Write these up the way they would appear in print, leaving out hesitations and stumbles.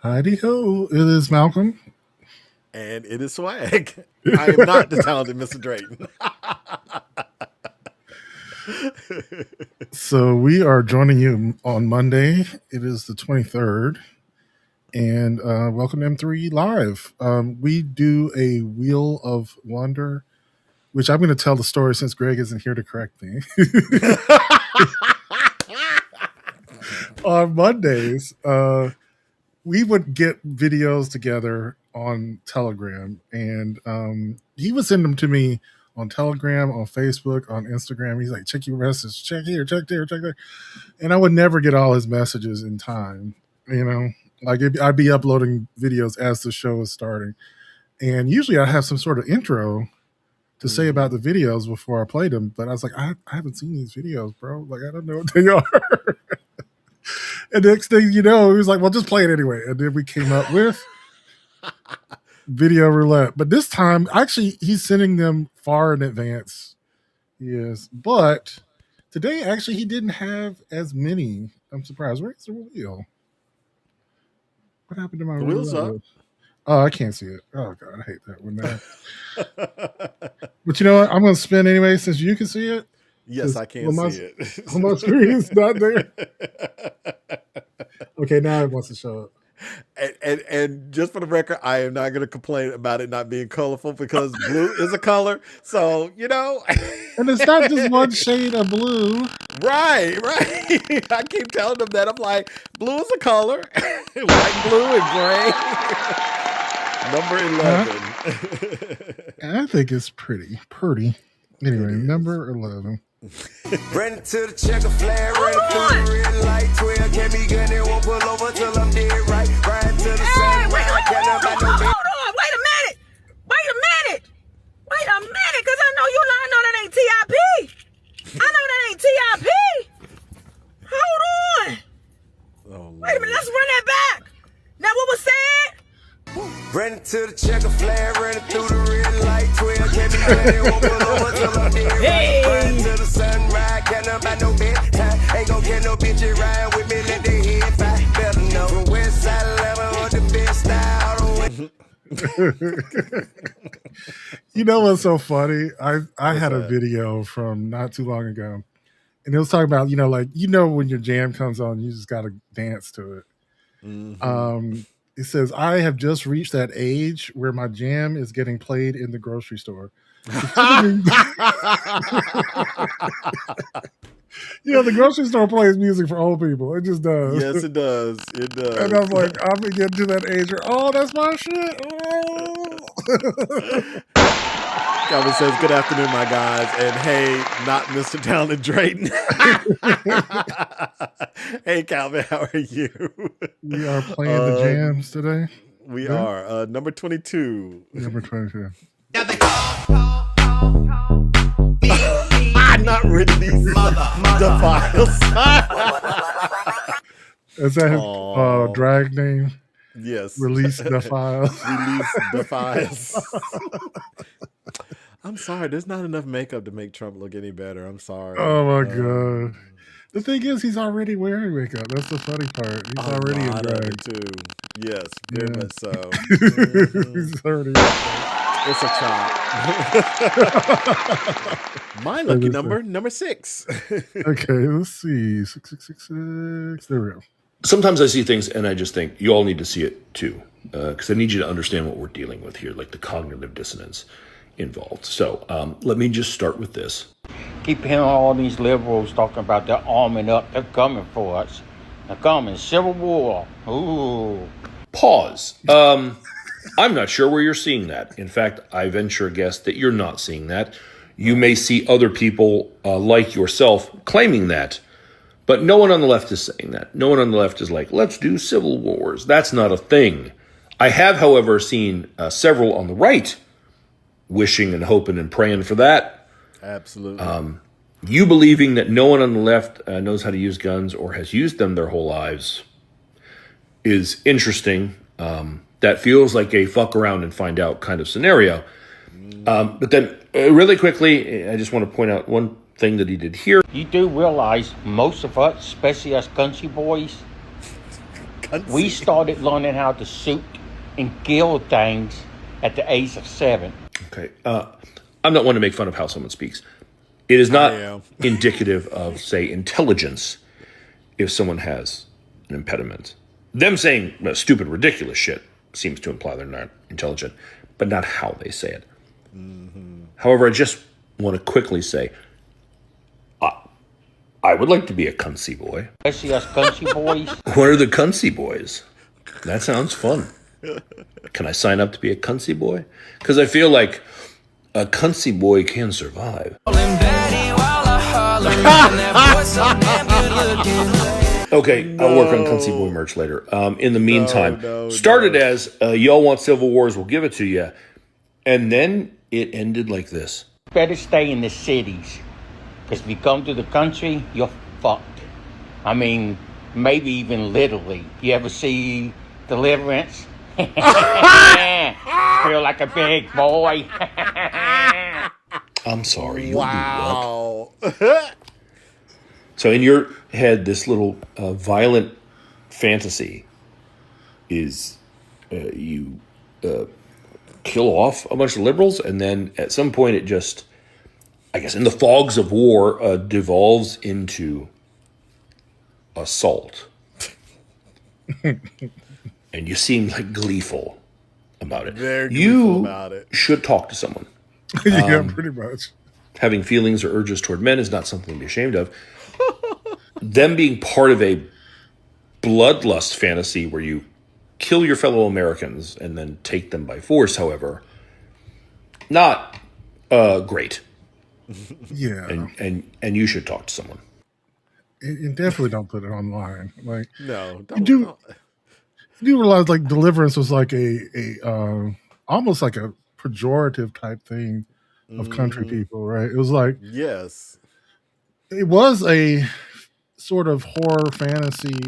Heidi ho, it is Malcolm. And it is Swag. I am not the talented Mr. Drayton. So we are joining you on Monday. It is the 23rd. And welcome to M3 Live. We do a Wheel of Wonder, which I'm going to tell the story since Greg isn't here to correct me. On Mondays, we would get videos together on Telegram, and he would send them to me on Telegram, on Facebook, on Instagram. He's like, check your message, check here, check there, check there. And I would never get all his messages in time, like I'd be uploading videos as the show is starting. And usually I have some sort of intro to say about the videos before I played them. But I was like, I haven't seen these videos, bro. Like, I don't know what they are. And the next thing you know, he was like, well, just play it anyway. And then we came up with Video Roulette. But this time, actually, he's sending them far in advance. Yes. But today, actually, he didn't have as many. I'm surprised. Where's the wheel? What happened to my wheel's up? Oh, I can't see it. Oh, God, I hate that one now. But you know what? I'm going to spin anyway since you can see it. Yes, I can see it. On my screen, it's not there. Okay, now it wants to show up. And just for the record, I am not going to complain about it not being colorful because blue is a color. So, And it's not just one shade of blue. Right. I keep telling them that. I'm like, blue is a color. White, blue, and gray. Number 11. I think it's pretty. Anyway, number 11. Run to the checker flag, run through the red light, 12 can't be good, they won't pull over till I'm dead right. Ride to the sun, Hold on, wait a minute, cause I know that ain't TIP. I know that ain't TIP. Hold on. Oh, wait a minute, let's run that back. Now what was said? Run to the checker flag, run through the red light, 12 can't be good, they won't pull over till I'm dead right. Ride to the sun, ride, can't buy no bedtime. Ain't gon' get no bitch ride with me, let the head fight. Better know from West Side Atlanta on the best style. You know what's so funny? I had a video from not too long ago, and it was talking about when your jam comes on, you just gotta dance to it. Mm-hmm. It says, I have just reached that age where my jam is getting played in the grocery store. The grocery store plays music for old people. It just does. Yes, it does. And I'm like, I'm getting to that age where, that's my shit. Calvin says, good afternoon, my guys. And hey, not Mr. Talented Drayton. Hey, Calvin, how are you? We are playing the jams today. We are. Number 22. Number 22. Not Ridley's The Files. Is that his drag name? Yes. Release the Files. Release the Files. I'm sorry. There's not enough makeup to make Trump look any better. I'm sorry. Oh, my God. The thing is, he's already wearing makeup. That's the funny part. He's already in drag. Too. Yes, very much so. He's already It's a chop. My lucky number 6. Okay, let's see. 6666. There we go. Sometimes I see things and I just think you all need to see it too, because I need you to understand what we're dealing with here, like the cognitive dissonance involved. So let me just start with this. Keep hearing all these liberals talking about they're arming up, they're coming for us. They're coming, Civil War. Ooh. Pause. I'm not sure where you're seeing that. In fact, I venture a guess that you're not seeing that. You may see other people like yourself claiming that, but no one on the left is saying that. No one on the left is like, let's do civil wars. That's not a thing. I have, however, seen several on the right wishing and hoping and praying for that. Absolutely. You believing that no one on the left knows how to use guns or has used them their whole lives is interesting. That feels like a fuck around and find out kind of scenario. But then really quickly, I just want to point out one thing that he did here. You do realize most of us, especially us country boys, We started learning how to shoot and kill things at the age of 7. Okay. I'm not one to make fun of how someone speaks. It is not I am. indicative of, say, intelligence if someone has an impediment. Them saying stupid, ridiculous shit seems to imply they're not intelligent, but not how they say it. However, I just want to quickly say, I would like to be a Kunsi boy. Especially us country boys. What are the Kunsi boys? That sounds fun. Can I sign up to be a Kunsi boy? Because I feel like a Kunsi boy can survive. Okay, I'll work on Kunsi boy merch later. In the meantime, started as y'all want civil wars, we'll give it to you, and then it ended like this. Better stay in the cities. Because if you come to the country, you're fucked. I mean, maybe even literally. You ever see Deliverance? Feel like a big boy. I'm sorry. You'll Wow. do what? So in your head, this little violent fantasy is you kill off a bunch of liberals, and then at some point it just, I guess, in the fogs of war, devolves into assault. And you seem like gleeful about it. Very gleeful you about it. should talk to someone. Yeah, pretty much. Having feelings or urges toward men is not something to be ashamed of. Them being part of a bloodlust fantasy where you kill your fellow Americans and then take them by force, however, not great. Yeah. And you should talk to someone. And definitely don't put it online. Like, No, you do realize like Deliverance was like a almost like a pejorative type thing of country people, right? It was like, Yes. it was a sort of horror fantasy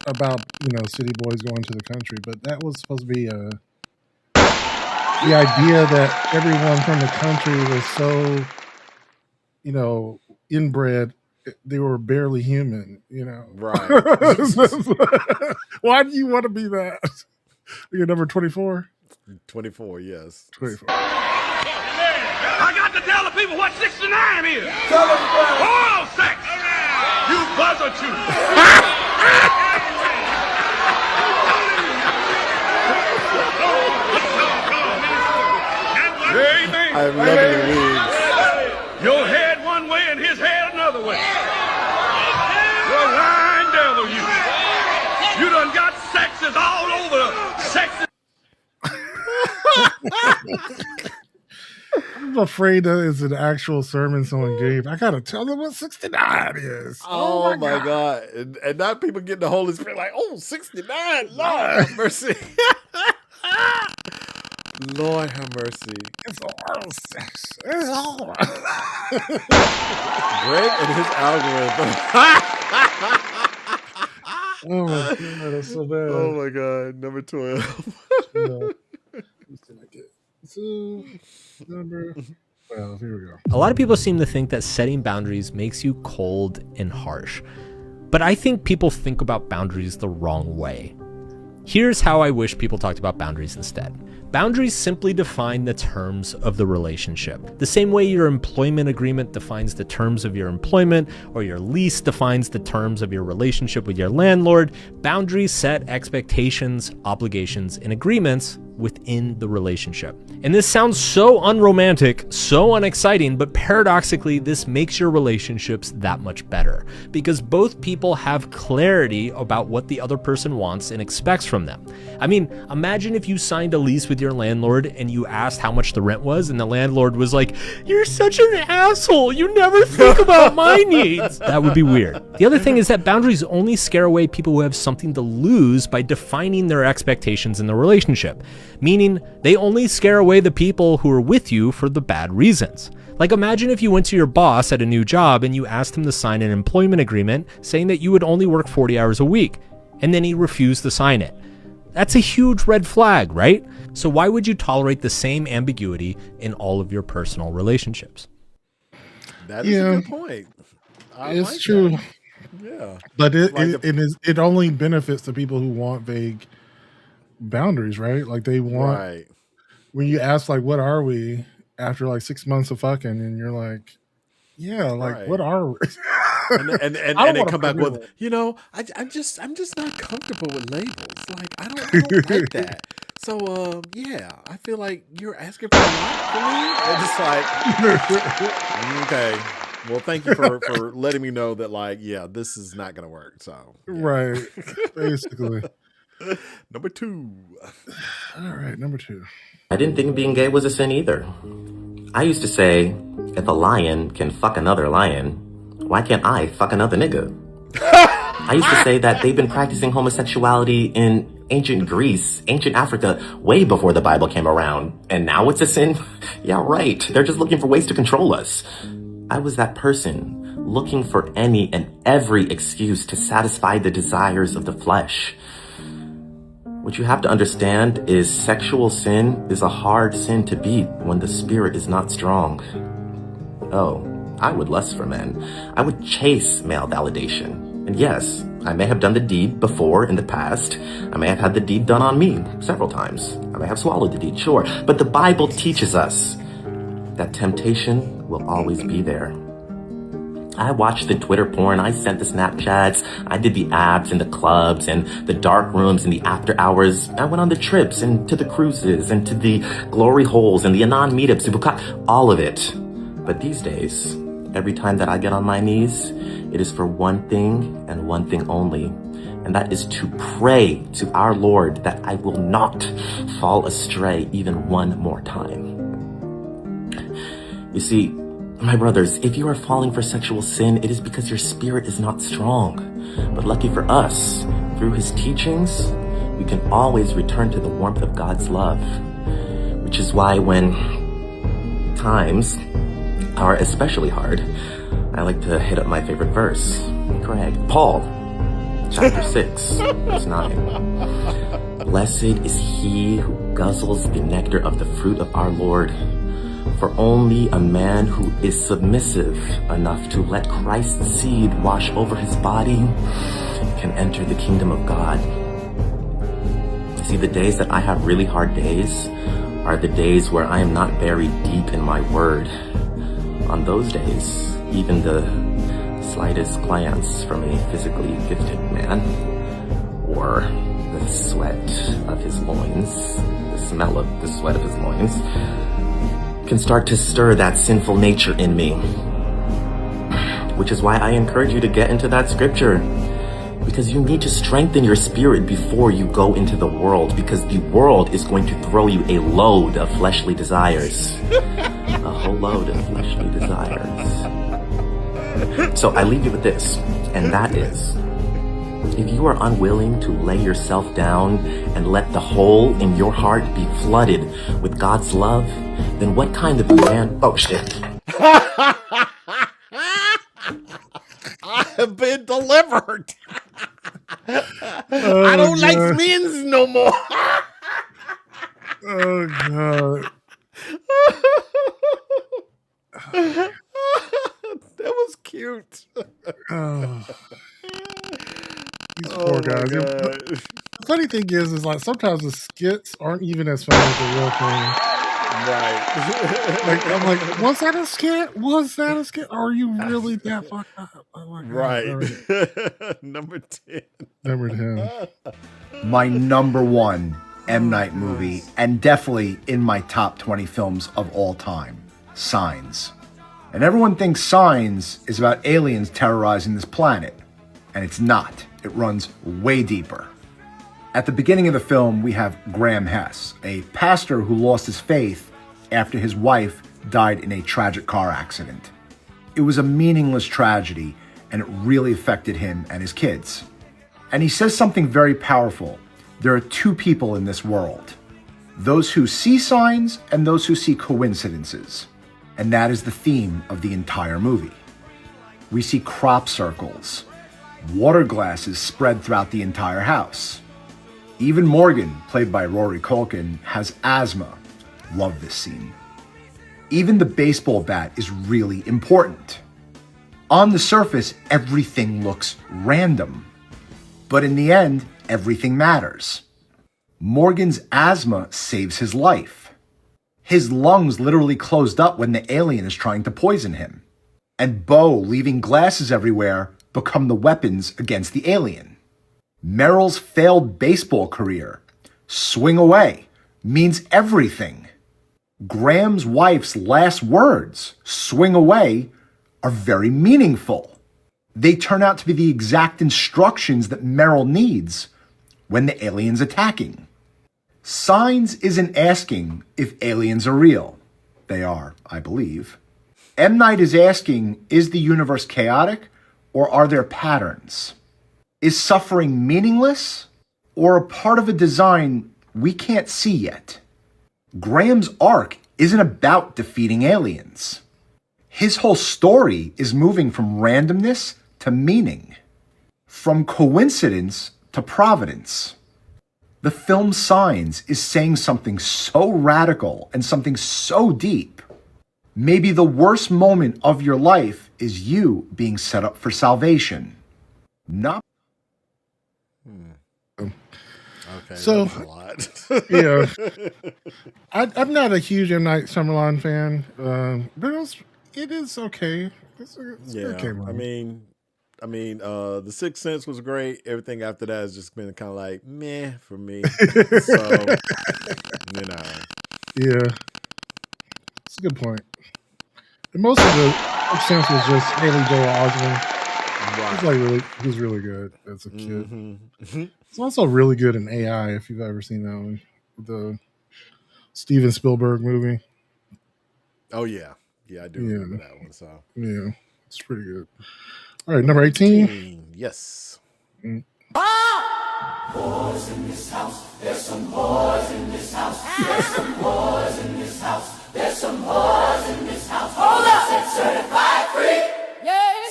about, city boys going to the country, but that was supposed to be the idea that everyone from the country was so, inbred, they were barely human, Right. Why do you want to be that? You're number 24? 24, yes. 24. I got to tell the people what 69 is. Oral sex. You buzzer chew. Amen. I'm loving the wigs. Your head one way and his head another way. You're lying devil, you. You done got sexes all over the sexes. I'm afraid that is an actual sermon someone gave. I gotta tell them what 69 is. Oh my God. And now people getting the Holy Spirit like, 69, Lord have mercy. Lord have mercy. It's oral sex. It's all. Greg and his algorithm. Oh my God, that's so bad. Oh my God. Number 12. No. So, number 12. Here we go. A lot of people seem to think that setting boundaries makes you cold and harsh. But I think people think about boundaries the wrong way. Here's how I wish people talked about boundaries instead. Boundaries simply define the terms of the relationship. The same way your employment agreement defines the terms of your employment, or your lease defines the terms of your relationship with your landlord, boundaries set expectations, obligations, and agreements within the relationship. And this sounds so unromantic, so unexciting, but paradoxically, this makes your relationships that much better because both people have clarity about what the other person wants and expects from them. I mean, imagine if you signed a lease with your landlord and you asked how much the rent was and the landlord was like, "You're such an asshole, you never think about my needs." That would be weird. The other thing is that boundaries only scare away people who have something to lose by defining their expectations in the relationship, meaning they only scare away the people who are with you for the bad reasons. Like, imagine if you went to your boss at a new job and you asked him to sign an employment agreement saying that you would only work 40 hours a week, and then he refused to sign it. That's a huge red flag, right? So why would you tolerate the same ambiguity in all of your personal relationships? That is a good point. It's true. Yeah. But Like it only benefits the people who want vague boundaries, right? Like they want right. when you ask like, what are we after like 6 months of fucking, and you're like, yeah, like Right. what are we? And I don't they wanna come back forget with, it. you know, I'm just not comfortable with labels. Like I don't like that. So yeah, I feel like you're asking for a lot for me. And it's like, okay. Well, thank you for letting me know that, like, yeah, this is not gonna work. So yeah. Right, basically. Number 2. All right, number 2. I didn't think being gay was a sin either. I used to say, if a lion can fuck another lion, why can't I fuck another nigga? I used to say that they've been practicing homosexuality in ancient Greece, ancient Africa, way before the Bible came around. And now it's a sin? Yeah, right. They're just looking for ways to control us. I was that person, looking for any and every excuse to satisfy the desires of the flesh. What you have to understand is sexual sin is a hard sin to beat when the spirit is not strong. Oh, I would lust for men. I would chase male validation. And yes, I may have done the deed before in the past. I may have had the deed done on me several times. I may have swallowed the deed, sure. But the Bible teaches us that temptation will always be there. I watched the Twitter porn, I sent the Snapchats, I did the abs and the clubs and the dark rooms and the after hours. I went on the trips and to the cruises and to the glory holes and the Anon meetups, all of it. But these days, every time that I get on my knees, it is for one thing and one thing only. And that is to pray to our Lord that I will not fall astray even one more time. You see, my brothers, if you are falling for sexual sin, it is because your spirit is not strong. But lucky for us, through his teachings, we can always return to the warmth of God's love. Which is why when times are especially hard, I like to hit up my favorite verse. Craig, Paul, chapter 6, verse 9. Blessed is he who guzzles the nectar of the fruit of our Lord. For only a man who is submissive enough to let Christ's seed wash over his body can enter the kingdom of God. See, the days that I have really hard days are the days where I am not very deep in my word. On those days, even the slightest glance from a physically gifted man, or the sweat of his loins, the smell of the sweat of his loins, can start to stir that sinful nature in me. Which is why I encourage you to get into that scripture. Because you need to strengthen your spirit before you go into the world. Because the world is going to throw you a load of fleshly desires. A whole load of fleshly desires. So I leave you with this. And that is, if you are unwilling to lay yourself down and let the hole in your heart be flooded with God's love, then what kind of man... Oh, shit. I have been delivered. Oh, I don't like God. men's no more. Oh god. That was cute. Oh. These Oh poor my guys. God. The funny thing is like sometimes the skits aren't even as funny as the real thing. Right. Like I'm like, was that a skit? Was that a skit? Are you really that fucked up? Oh my God. Right. All right. Number 10. Number 10. My number one M. Night movie, and definitely in my top 20 films of all time, Signs. And everyone thinks Signs is about aliens terrorizing this planet. And it's not. It runs way deeper. At the beginning of the film, we have Graham Hess, a pastor who lost his faith after his wife died in a tragic car accident. It was a meaningless tragedy, and it really affected him and his kids. And he says something very powerful. There are two people in this world. Those who see signs and those who see coincidences. And that is the theme of the entire movie. We see crop circles, water glasses spread throughout the entire house. Even Morgan, played by Rory Culkin, has asthma. Love this scene. Even the baseball bat is really important. On the surface, everything looks random. But in the end, everything matters. Morgan's asthma saves his life. His lungs literally closed up when the alien is trying to poison him. And Bo leaving glasses everywhere become the weapons against the alien. Meryl's failed baseball career, swing away, means everything. Graham's wife's last words, swing away, are very meaningful. They turn out to be the exact instructions that Meryl needs when the alien's attacking. Signs isn't asking if aliens are real. They are, I believe. M. Night is asking, is the universe chaotic or are there patterns? Is suffering meaningless or a part of a design we can't see yet? Graham's arc isn't about defeating aliens. His whole story is moving from randomness to meaning, from coincidence to providence. The film Signs is saying something so radical and something so deep. Maybe the worst moment of your life is you being set up for salvation. Not. Okay, So, that was a lot. Yeah, I'm not a huge M. Night Shyamalan fan, but it is okay. It's an Yeah, okay movie. The Sixth Sense was great. Everything after that has just been kind of like meh for me. So, Yeah, it's a good point. And most of the Sixth Sense was just Haley Joel Osment. He's really good as a kid. He's also really good in AI. If you've ever seen that one, the Steven Spielberg movie. Oh yeah, I do remember that one. So yeah, it's pretty good. All right, number 18. Yes. Boys in this house, there's some boys in this house, there's some boys in this house, there's some boys in this house. Hold up! Said certified free,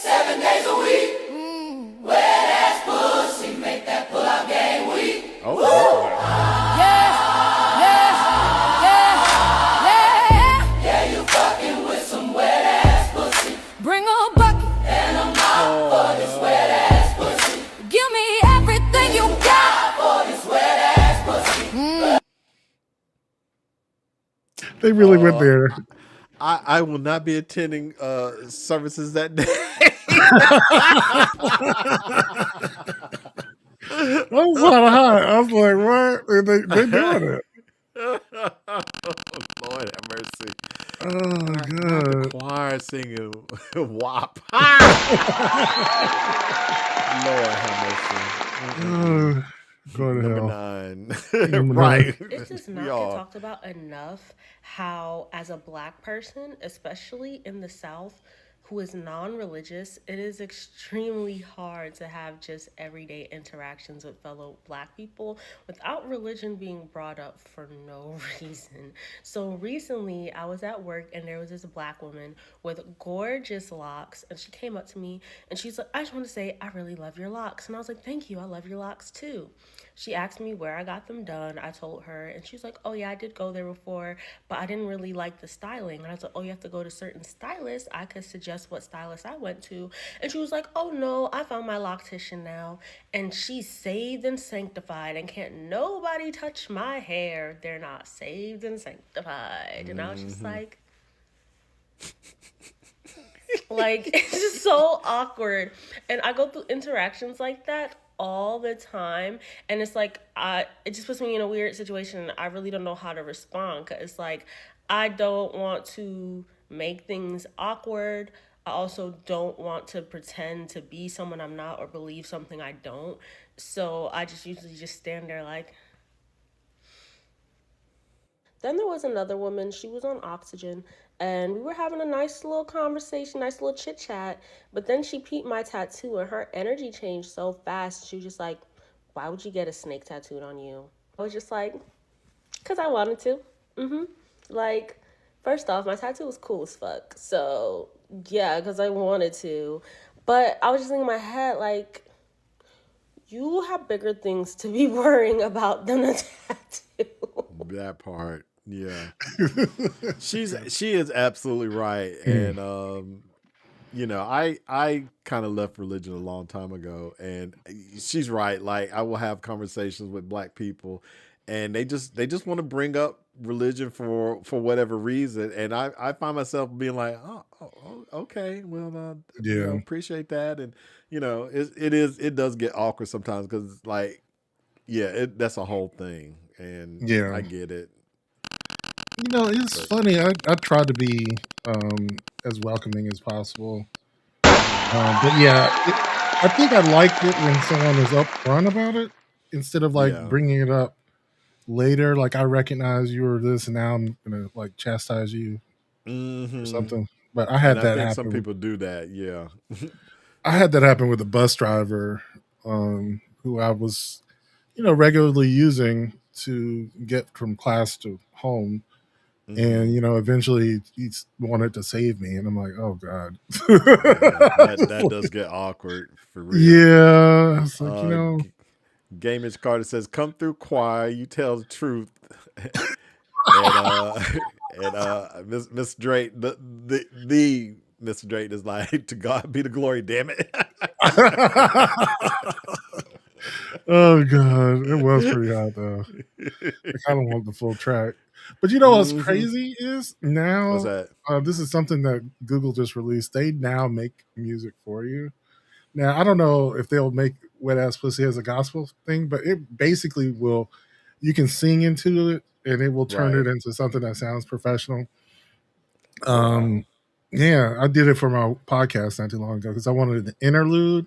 7 days a week. Wet ass pussy, make that pull-out game weak. Oh, Yeah, you fucking with some wet ass pussy. Bring a bucket, And I'm out for this wet ass pussy. give me everything you got. For this wet ass pussy. They really went there. I will not be attending services that day. I was kind of hot. I was like, what? They doing it. Lord have mercy. Oh, Not the God. choir singing WAP. Lord have mercy. Go to Number hell. 9. Number Right. It's just not We get are. talked about enough how, as a black person, especially in the South, who is non-religious, it is extremely hard to have just everyday interactions with fellow black people without religion being brought up for no reason. So recently I was at work and there was this black woman with gorgeous locks, and she came up to me and she's like, I just want to say I really love your locks. And I was like, thank you, I love your locks too. She asked me where I got them done. I told her, and she was like, oh yeah, I did go there before, but I didn't really like the styling. And I was like, oh, you have to go to certain stylists. I could suggest what stylist I went to. And she was like, oh no, I found my loctician now, and she's saved and sanctified, and can't nobody touch my hair. They're not saved and sanctified. And I was just like, it's just so awkward. And I go through interactions like that all the time, and it's like it just puts me in a weird situation. I really don't know how to respond, because it's like I don't want to make things awkward. I also don't want to pretend to be someone I'm not or believe something I don't. So I just usually just stand there like. Then there was another woman. She was on oxygen, and we were having a nice little conversation, nice little chit chat. But then she peeped my tattoo, and her energy changed so fast. She was just like, why would you get a snake tattooed on you? I was just like, because I wanted to. Like, first off, my tattoo was cool as fuck. So, yeah, because I wanted to. But I was just thinking in my head, like, you have bigger things to be worrying about than a tattoo. That part. Yeah. She is absolutely right. And I kind of left religion a long time ago, and she's right. Like, I will have conversations with black people, and they just want to bring up religion for whatever reason, and I find myself being like, oh okay, well, appreciate that, and it does get awkward sometimes because like, that's a whole thing, and I get it. It's funny. I try to be as welcoming as possible. But I think I like it when someone is upfront about it instead of like bringing it up later. Like, I recognize you were this, and now I'm gonna like chastise you or something. But I had that happen. Some people do that. Yeah, I had that happen with a bus driver who I was, regularly using to get from class to home. And eventually he wanted to save me, and I'm like, oh god, that does get awkward for real. Yeah, it's like Gamage Carter says, "Come through choir, you tell the truth." and Miss Drake, the Mr. Drake is like, "To God be the glory, damn it." Oh god, it was pretty hot though. I kind of want the full track. But what's crazy is now, What's that? This is something that Google just released. They now make music for you. Now, I don't know if they'll make Wet Ass Pussy as a gospel thing, but it basically will. You can sing into it, and it will turn it into something that sounds professional. Yeah, I did it for my podcast not too long ago because I wanted an interlude.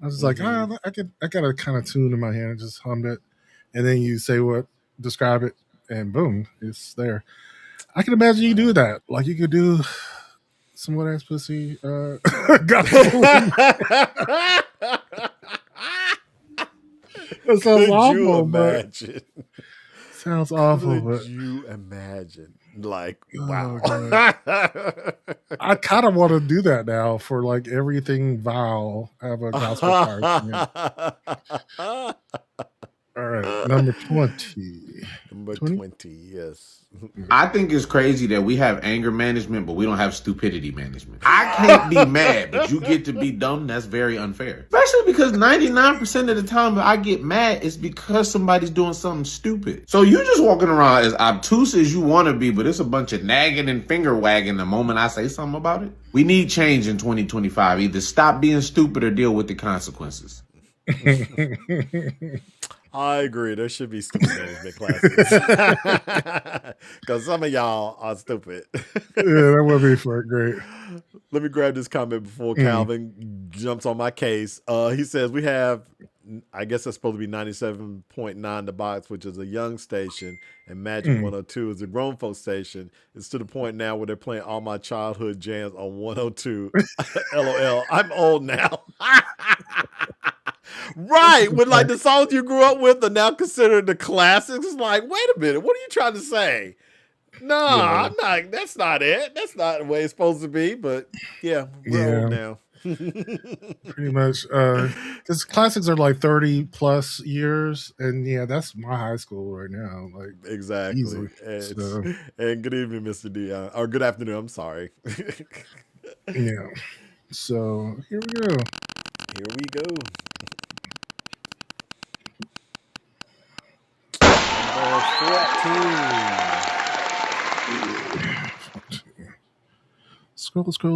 I was like, I got a kind of tune in my hand, just hummed it, and then you say describe it, and boom, it's there. I can imagine you do that. Like, you could do some Wet Ass Pussy. It sounds awful, but sounds awful. Could you imagine? Like, wow. I kind of want to do that now for like everything vile. Have a gospel part. All right, number 20. Number 20, yes. I think it's crazy that we have anger management, but we don't have stupidity management. I can't be mad, but you get to be dumb. That's very unfair. Especially because 99% of the time that I get mad is because somebody's doing something stupid. So you just walking around as obtuse as you want to be, but it's a bunch of nagging and finger wagging the moment I say something about it. We need change in 2025. Either stop being stupid or deal with the consequences. I agree. There should be stupid management classes. Because some of y'all are stupid. Yeah, that would be great. Let me grab this comment before Calvin jumps on my case. He says, we have, I guess that's supposed to be 97.9 The Box, which is a young station, and Magic 102 is a grown folk station. It's to the point now where they're playing all my childhood jams on 102. LOL. I'm old now. Right, when like the songs you grew up with are now considered the classics. It's like, wait a minute, what are you trying to say? No, I'm not. That's not it. That's not the way it's supposed to be. But we're old now. Pretty much, because classics are like 30 plus years, and that's my high school right now. Like, exactly. And good evening, Mr. Dion, or good afternoon. I'm sorry. Yeah. So here we go. Here we go.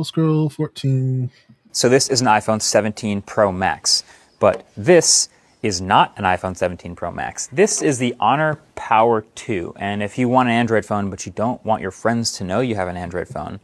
Scroll, 14. So this is an iPhone 17 Pro Max, but this is not an iPhone 17 Pro Max. This is the Honor Power 2, and if you want an Android phone but you don't want your friends to know you have an Android phone,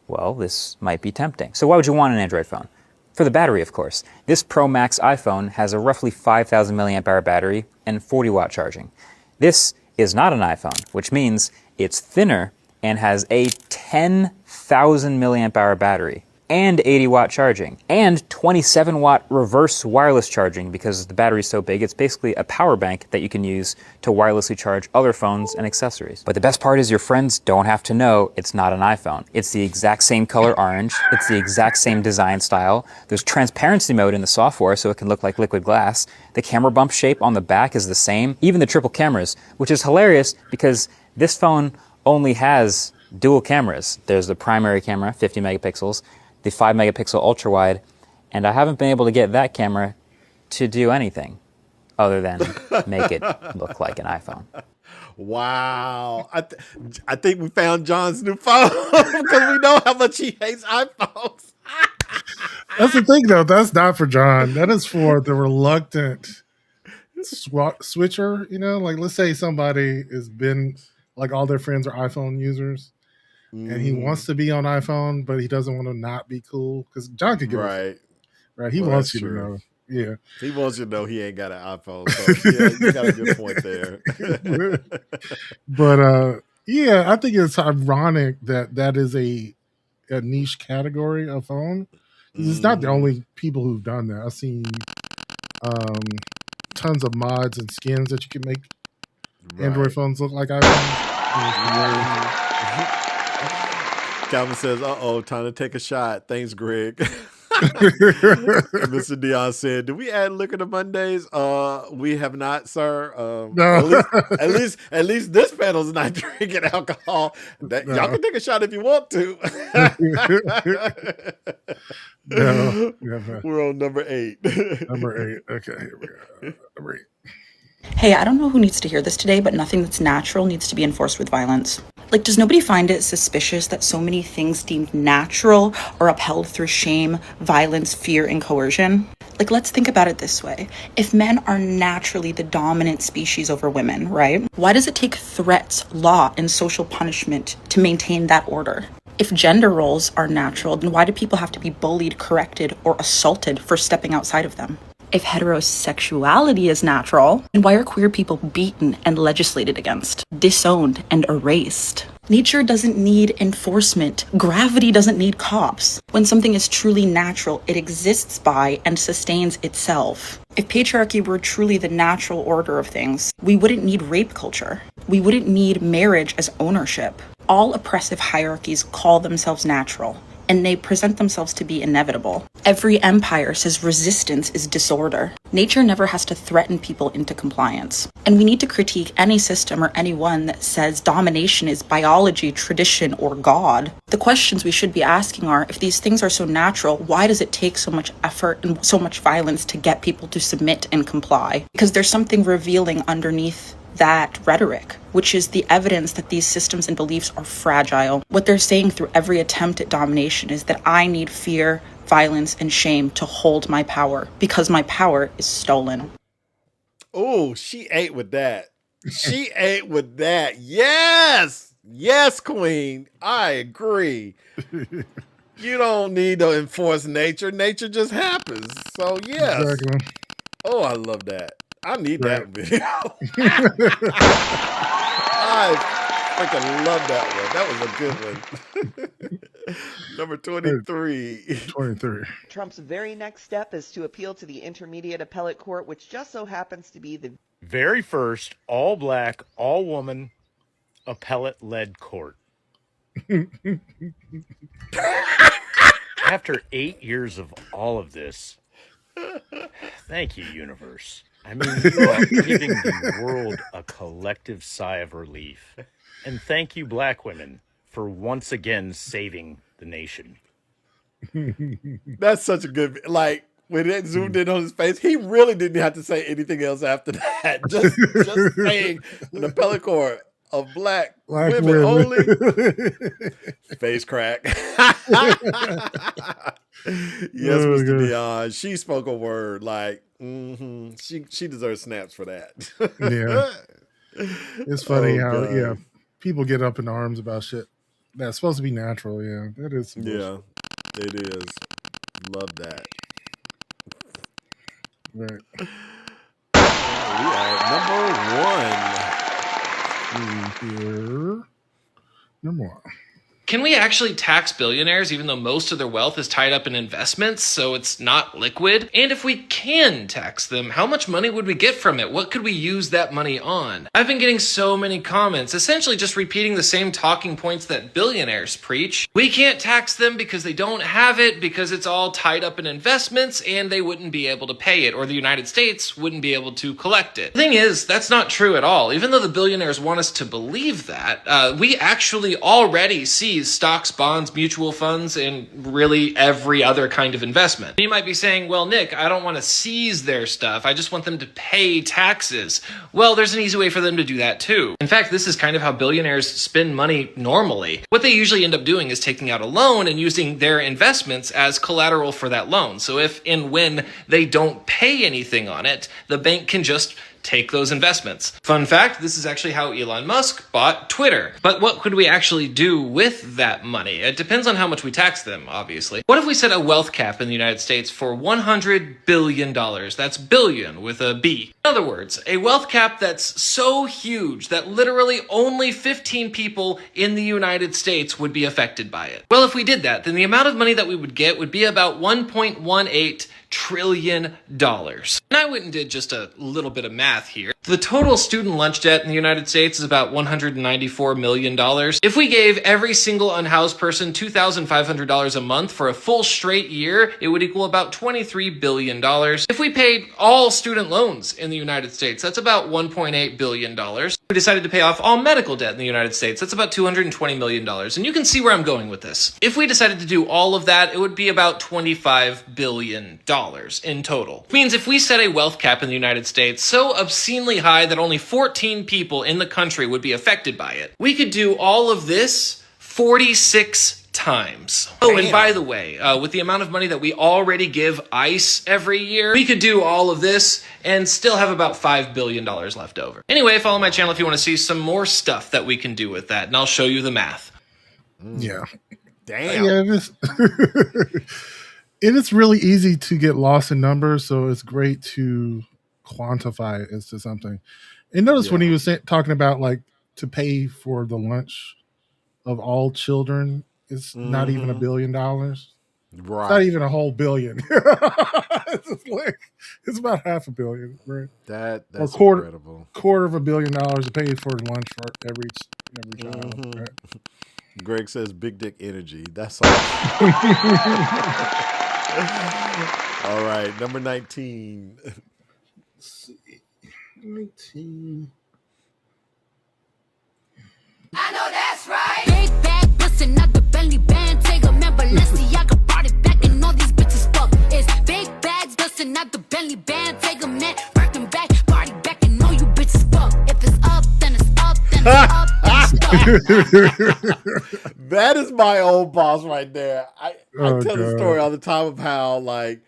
well, this might be tempting. So why would you want an Android phone? For the battery, of course. This Pro Max iPhone has a roughly 5,000 milliamp hour battery and 40 watt charging. This is not an iPhone, which means it's thinner and has a 10,000 milliamp hour battery and 80 watt charging and 27 watt reverse wireless charging because the battery is so big. It's basically a power bank that you can use to wirelessly charge other phones and accessories. But the best part is your friends don't have to know it's not an iPhone. It's the exact same color orange. It's the exact same design style. There's transparency mode in the software so it can look like liquid glass. The camera bump shape on the back is the same. Even the triple cameras, which is hilarious because this phone only has dual cameras. There's the primary camera, 50 megapixels. the 5 megapixel ultra wide, and I haven't been able to get that camera to do anything other than make it look like an iPhone. Wow. I think we found John's new phone because we know how much he hates iPhones. That's the thing, though. That's not for John. That is for the reluctant switcher. You know, like let's say somebody has been like all their friends are iPhone users, and he wants to be on iPhone, but he doesn't want to not be cool because John could get right. He wants you to know. Yeah, he wants you to know he ain't got an iPhone. So yeah, you got a good point there. But yeah, I think it's ironic that is a niche category of phone. It's not the only people who've done that. I've seen tons of mods and skins that you can make Android phones look like iPhones. Calvin says, time to take a shot. Thanks, Greg. Mr. Dion said, "Do we add liquor to Mondays?" We have not, sir. No. At least this panel's not drinking alcohol. Y'all can take a shot if you want to. No. We're on number 8. Number 8. Okay, here we go. Number 8. Hey, I don't know who needs to hear this today, but nothing that's natural needs to be enforced with violence. Like, does nobody find it suspicious that so many things deemed natural are upheld through shame, violence, fear, and coercion? Like, let's think about it this way. If men are naturally the dominant species over women, right? Why does it take threats, law, and social punishment to maintain that order? If gender roles are natural, then why do people have to be bullied, corrected, or assaulted for stepping outside of them? If heterosexuality is natural, then why are queer people beaten and legislated against, disowned and erased? Nature doesn't need enforcement. Gravity doesn't need cops. When something is truly natural, it exists by and sustains itself. If patriarchy were truly the natural order of things, we wouldn't need rape culture. We wouldn't need marriage as ownership. All oppressive hierarchies call themselves natural, and they present themselves to be inevitable. Every empire says resistance is disorder. Nature never has to threaten people into compliance. And we need to critique any system or anyone that says domination is biology, tradition, or God. The questions we should be asking are, if these things are so natural, why does it take so much effort and so much violence to get people to submit and comply? Because there's something revealing underneath that rhetoric, which is the evidence that these systems and beliefs are fragile. What they're saying through every attempt at domination is that I need fear, violence, and shame to hold my power because my power is stolen. Oh, she ate with that. She ate with that. Yes. Yes, queen. I agree. You don't need to enforce nature. Nature just happens. So, yes. Exactly. Oh, I love that. I need that video. I freaking love that one. That was a good one. Number 23. 23. Trump's very next step is to appeal to the Intermediate Appellate Court, which just so happens to be the very first all-black, all-woman appellate-led court. After 8 years of all of this, thank you, universe. I mean, you are giving the world a collective sigh of relief. And thank you, black women, for once again saving the nation. That's such a good, like, when it zoomed in on his face, he really didn't have to say anything else after that. Just saying an appellate court of black women only. Face crack. Yes, Mr. Dion. She spoke a word like, she deserves snaps for that. Yeah. It's funny how people get up in arms about shit that's supposed to be natural. Yeah, that is. Yeah, it is. Love that. Right. We are number 1. Number 1. Can we actually tax billionaires even though most of their wealth is tied up in investments, so it's not liquid? And if we can tax them, how much money would we get from it? What could we use that money on? I've been getting so many comments, essentially just repeating the same talking points that billionaires preach. We can't tax them because they don't have it, because it's all tied up in investments, and they wouldn't be able to pay it, or the United States wouldn't be able to collect it. The thing is, that's not true at all. Even though the billionaires want us to believe that, we actually already see seize stocks, bonds, mutual funds, and really every other kind of investment. You might be saying, well, Nick, I don't want to seize their stuff. I just want them to pay taxes. Well, there's an easy way for them to do that too. In fact, this is kind of how billionaires spend money normally. What they usually end up doing is taking out a loan and using their investments as collateral for that loan. So if and when they don't pay anything on it, the bank can just take those investments. Fun fact, this is actually how Elon Musk bought Twitter. But what could we actually do with that money? It depends on how much we tax them, obviously. What if we set a wealth cap in the United States for $100 billion? That's billion with a B. In other words, a wealth cap that's so huge that literally only 15 people in the United States would be affected by it. Well, if we did that, then the amount of money that we would get would be about $1.18 trillion. And I went and did just a little bit of math here. The total student lunch debt in the United States is about $194 million. If we gave every single unhoused person $2,500 a month for a full straight year, it would equal about $23 billion. If we paid all student loans in the United States, that's about $1.8 billion. If we decided to pay off all medical debt in the United States, that's about $220 million. And you can see where I'm going with this. If we decided to do all of that, it would be about $25 billion in total. Which means if we set a wealth cap in the United States so obscenely high that only 14 people in the country would be affected by it, we could do all of this 46 times. Oh, and by the way, with the amount of money that we already give ICE every year, we could do all of this and still have about $5 billion left over. Anyway, follow my channel if you want to see some more stuff that we can do with that, and I'll show you the math. Yeah. Damn. Yeah, it is really easy to get lost in numbers, so it's great to quantify it as to something. And notice when he was talking about like to pay for the lunch of all children, it's not even $1 billion. Right. It's not even a whole billion. It's about $500 million, right? That's incredible. Quarter of $1 billion to pay for lunch for every child. Right? Greg says big dick energy. That's all. All right, number 19. Let's see. 19. I know that's right. Big bag, bustin' out the belly band. Take a man, Balenciaga brought it back, and all these bitches fuck. It's big bags, bustin' out the belly band. Take a man, working back, party back, and all you bitches fuck. If it's up, then it's up, then it's up. That is my old boss right there. I tell the story all the time of how like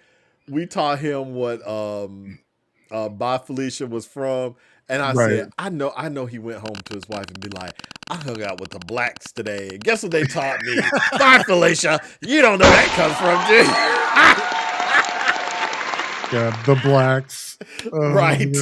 we taught him what Bye Felicia was from, and I said I know he went home to his wife and be like, I hung out with the blacks today, and guess what they taught me? Bye Felicia, you don't know where that comes from, dude. Yeah, the blacks. Right.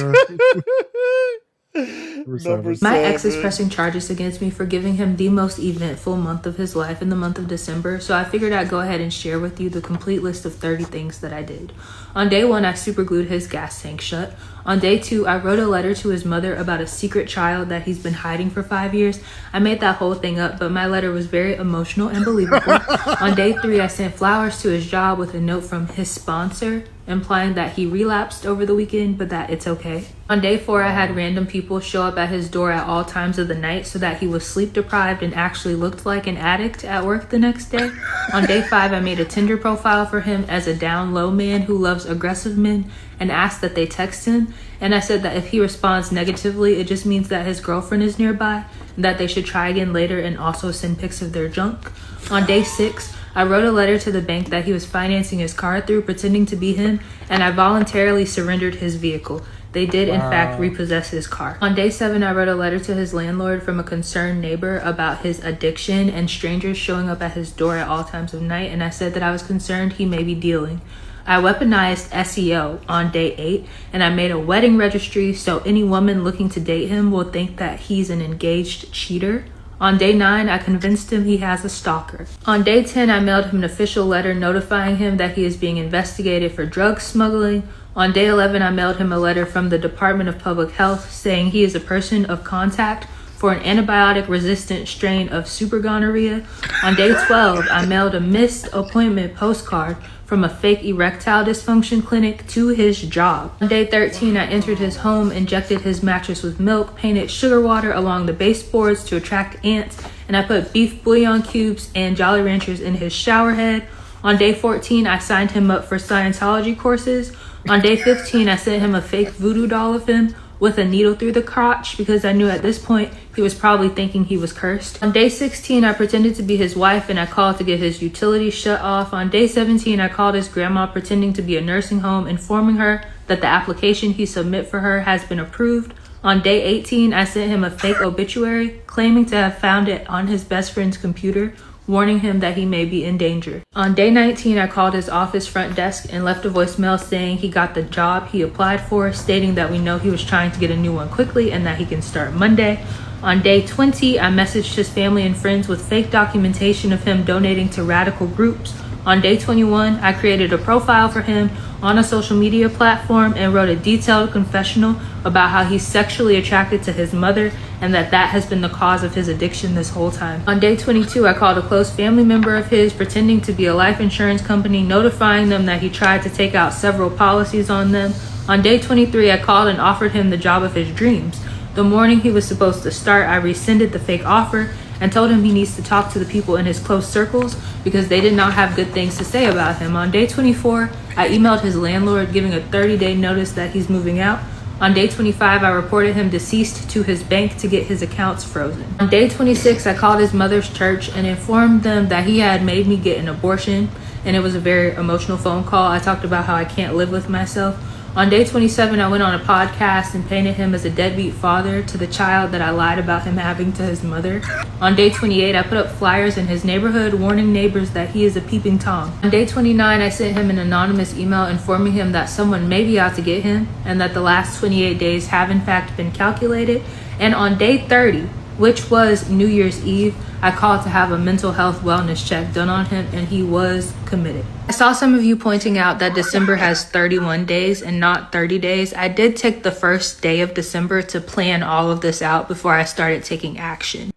My ex is pressing charges against me for giving him the most eventful month of his life in the month of December, so I figured I'd go ahead and share with you the complete list of 30 things that I did. On day 1, I superglued his gas tank shut. On day 2, I wrote a letter to his mother about a secret child that he's been hiding for 5 years. I made that whole thing up, but my letter was very emotional and believable. On day 3, I sent flowers to his job with a note from his sponsor, implying that he relapsed over the weekend, but that it's okay. On day 4, I had random people show up at his door at all times of the night so that he was sleep deprived and actually looked like an addict at work the next day. On day 5, I made a Tinder profile for him as a down low man who loves aggressive men and asked that they text him. And I said that if he responds negatively, it just means that his girlfriend is nearby and that they should try again later and also send pics of their junk. On day 6, I wrote a letter to the bank that he was financing his car through, pretending to be him, and I voluntarily surrendered his vehicle. They did, in fact, repossess his car. On day 7, I wrote a letter to his landlord from a concerned neighbor about his addiction and strangers showing up at his door at all times of night, and I said that I was concerned he may be dealing. I weaponized SEO on day 8, and I made a wedding registry so any woman looking to date him will think that he's an engaged cheater. On day 9, I convinced him he has a stalker. On day 10, I mailed him an official letter notifying him that he is being investigated for drug smuggling. On day 11, I mailed him a letter from the Department of Public Health saying he is a person of contact for an antibiotic-resistant strain of super gonorrhea. On day 12, I mailed a missed appointment postcard from a fake erectile dysfunction clinic to his job. On day 13, I entered his home, injected his mattress with milk, painted sugar water along the baseboards to attract ants, and I put beef bouillon cubes and Jolly Ranchers in his shower head. On day 14, I signed him up for Scientology courses. On day 15, I sent him a fake voodoo doll of him with a needle through the crotch because I knew at this point he was probably thinking he was cursed. On day 16, I pretended to be his wife and I called to get his utilities shut off. On day 17, I called his grandma pretending to be a nursing home, informing her that the application he submit for her has been approved. On day 18, I sent him a fake obituary, claiming to have found it on his best friend's computer, warning him that he may be in danger. On day 19, I called his office front desk and left a voicemail saying he got the job he applied for, stating that we know he was trying to get a new one quickly and that he can start Monday. On day 20, I messaged his family and friends with fake documentation of him donating to radical groups. On day 21, I created a profile for him on a social media platform and wrote a detailed confessional about how he's sexually attracted to his mother and that has been the cause of his addiction this whole time. On day 22, I called a close family member of his pretending to be a life insurance company, notifying them that he tried to take out several policies on them. On day 23, I called and offered him the job of his dreams. The morning he was supposed to start, I rescinded the fake offer and told him he needs to talk to the people in his close circles because they did not have good things to say about him. On day 24, I emailed his landlord giving a 30-day notice that he's moving out. On day 25, I reported him deceased to his bank to get his accounts frozen. On day 26, I called his mother's church and informed them that he had made me get an abortion, and it was a very emotional phone call. I talked about how I can't live with myself. On day 27, I went on a podcast and painted him as a deadbeat father to the child that I lied about him having to his mother. On day 28, I put up flyers in his neighborhood warning neighbors that he is a peeping Tom. On day 29, I sent him an anonymous email informing him that someone may be out to get him and that the last 28 days have in fact been calculated. And on day 30, which was New Year's Eve, I called to have a mental health wellness check done on him and he was committed. I saw some of you pointing out that December has 31 days and not 30 days. I did take the first day of December to plan all of this out before I started taking action.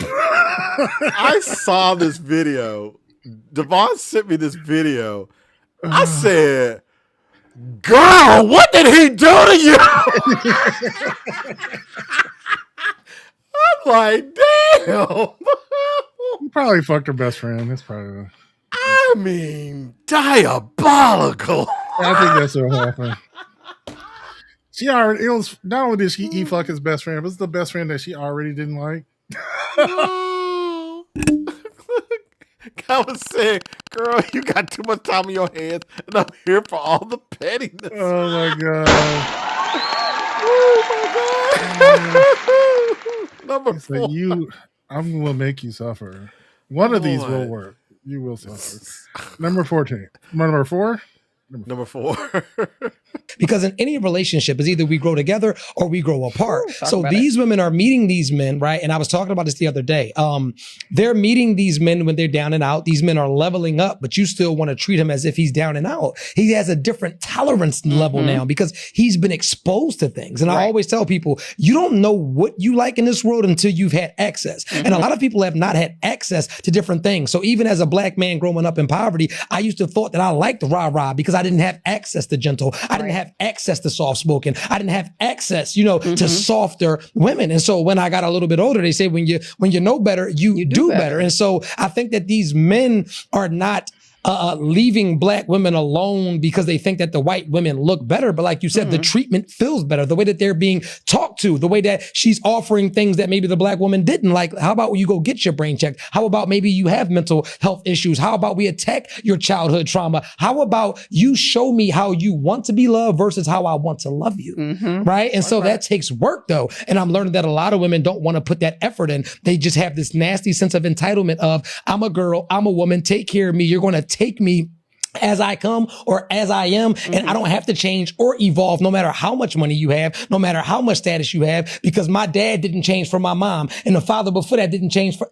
I saw this video. Devon sent me this video. I said, girl, what did he do to you? I'm like, damn. You probably fucked her best friend. That's probably. I mean, diabolical. I think that's what happened. She already. It was not only did he fuck his best friend, it was the best friend that she already didn't like. I was saying, girl, you got too much time on your hands, and I'm here for all the pettiness. Oh my god. Oh my god. Number 4. I'm gonna make you suffer. One of these will work. You will suffer. Number 14. Number 4. Number 4. Because in any relationship, is either we grow together or we grow apart. So these women are meeting these men, right? And I was talking about this the other day. They're meeting these men when they're down and out. These men are leveling up, but you still want to treat him as if he's down and out. He has a different tolerance level now because he's been exposed to things. And I always tell people, you don't know what you like in this world until you've had access. And a lot of people have not had access to different things. So even as a black man growing up in poverty, I used to thought that I liked rah-rah because I didn't have access to gentle. I didn't have access to soft spoken. I didn't have access, to softer women. And so when I got a little bit older, they say when you know better, you do better. And so I think that these men are not leaving black women alone because they think that the white women look better. But like you said, the treatment feels better. The way that they're being talked to, the way that she's offering things that maybe the black woman didn't like. How about you go get your brain checked? How about maybe you have mental health issues? How about we attack your childhood trauma? How about you show me how you want to be loved versus how I want to love you? Right? And so that takes work though. And I'm learning that a lot of women don't want to put that effort in. They just have this nasty sense of entitlement of, I'm a girl, I'm a woman, take care of me. You're going to take me as I come or as I am, and I don't have to change or evolve no matter how much money you have, no matter how much status you have, because my dad didn't change for my mom and the father before that didn't change for...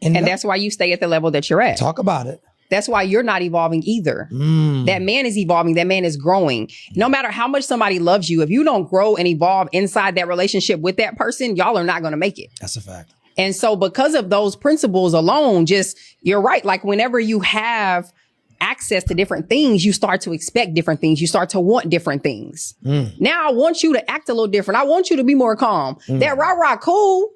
And that's why you stay at the level that you're at. Talk about it. That's why you're not evolving either. That man is evolving. That man is growing. No matter how much somebody loves you, if you don't grow and evolve inside that relationship with that person, y'all are not going to make it. That's a fact. And so because of those principles alone, you're right. Like whenever you have access to different things, you start to expect different things. You start to want different things. Now I want you to act a little different. I want you to be more calm. That rah-rah cool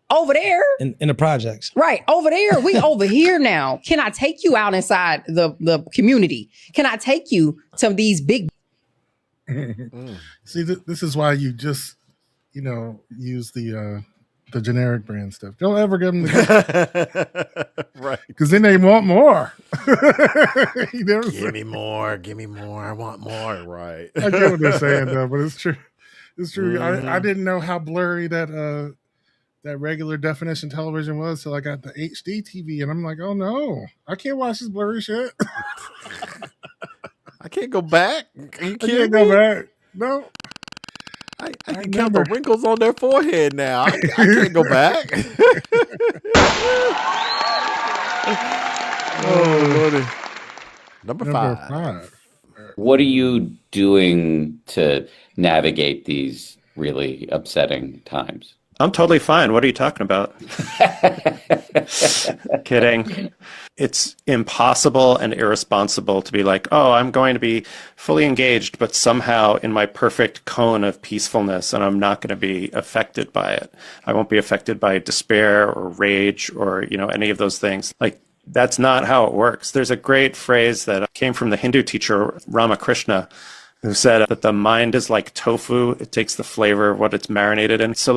over there. In the projects. Right. Over there. We over here now. Can I take you out inside the community? Can I take you to these big... See, this is why you just, use the generic brand stuff. Don't ever give them the right, because then they want more. Give me more. I want more. Right. I get what they're saying though, but it's true. It's true. I didn't know how blurry that regular definition television was till I got the HD TV, and I'm like, oh no, I can't watch this blurry shit. I can't go back. Are you kidding I can't go back. No. I can count the wrinkles on their forehead now. I can't go back. Oh, Lordy. Number five. What are you doing to navigate these really upsetting times? I'm totally fine. What are you talking about? Kidding. It's impossible and irresponsible to be like, oh, I'm going to be fully engaged, but somehow in my perfect cone of peacefulness, and I'm not going to be affected by it. I won't be affected by despair or rage or, any of those things. Like, that's not how it works. There's a great phrase that came from the Hindu teacher Ramakrishna, who said that the mind is like tofu. It takes the flavor of what it's marinated in. So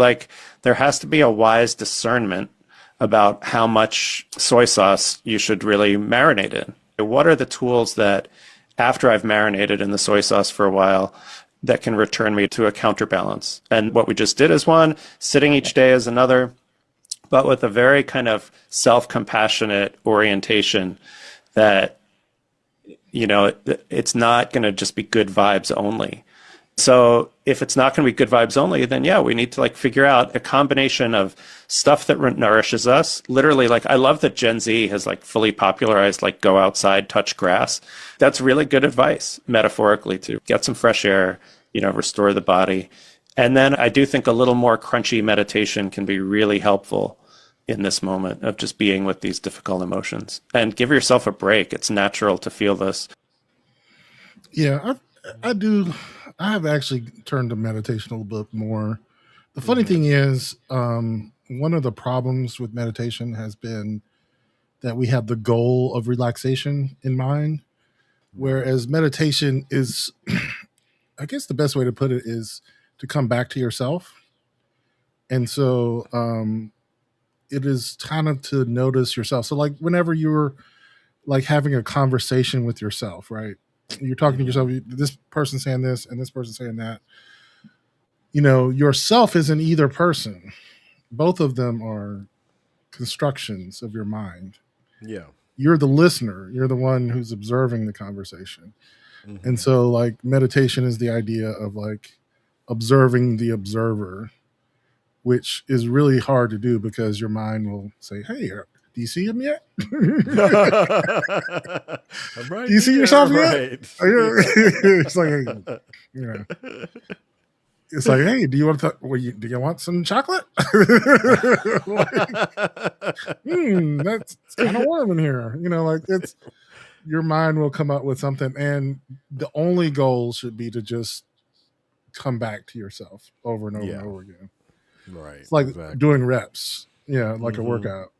there has to be a wise discernment about how much soy sauce you should really marinate in. What are the tools that, after I've marinated in the soy sauce for a while, that can return me to a counterbalance? And what we just did is one, sitting each day is another, but with a very kind of self-compassionate orientation that, it's not going to just be good vibes only. So if it's not going to be good vibes only, then we need to figure out a combination of stuff that nourishes us. Literally, I love that Gen Z has fully popularized go outside, touch grass. That's really good advice, metaphorically, to get some fresh air, restore the body. And then I do think a little more crunchy meditation can be really helpful in this moment of just being with these difficult emotions. And give yourself a break. It's natural to feel this. Yeah, I do. I have actually turned to meditation a little bit more. The funny thing is, one of the problems with meditation has been that we have the goal of relaxation in mind, whereas meditation is, I guess the best way to put it is to come back to yourself. And so it is kind of to notice yourself. So whenever you're having a conversation with yourself, right? You're talking to yourself, this person saying this and this person saying that. Yourself isn't either person. Both of them are constructions of your mind. Yeah. You're the listener. You're the one who's observing the conversation. Mm-hmm. And so meditation is the idea of observing the observer, which is really hard to do because your mind will say, hey, do you see him yet? Right, do you see yourself yet? Right. It's it's hey, do you want to? Do you want some chocolate? That's kind of warm in here. It's your mind will come up with something, and the only goal should be to just come back to yourself over and over and over again. Right. It's doing reps. Yeah, like a workout.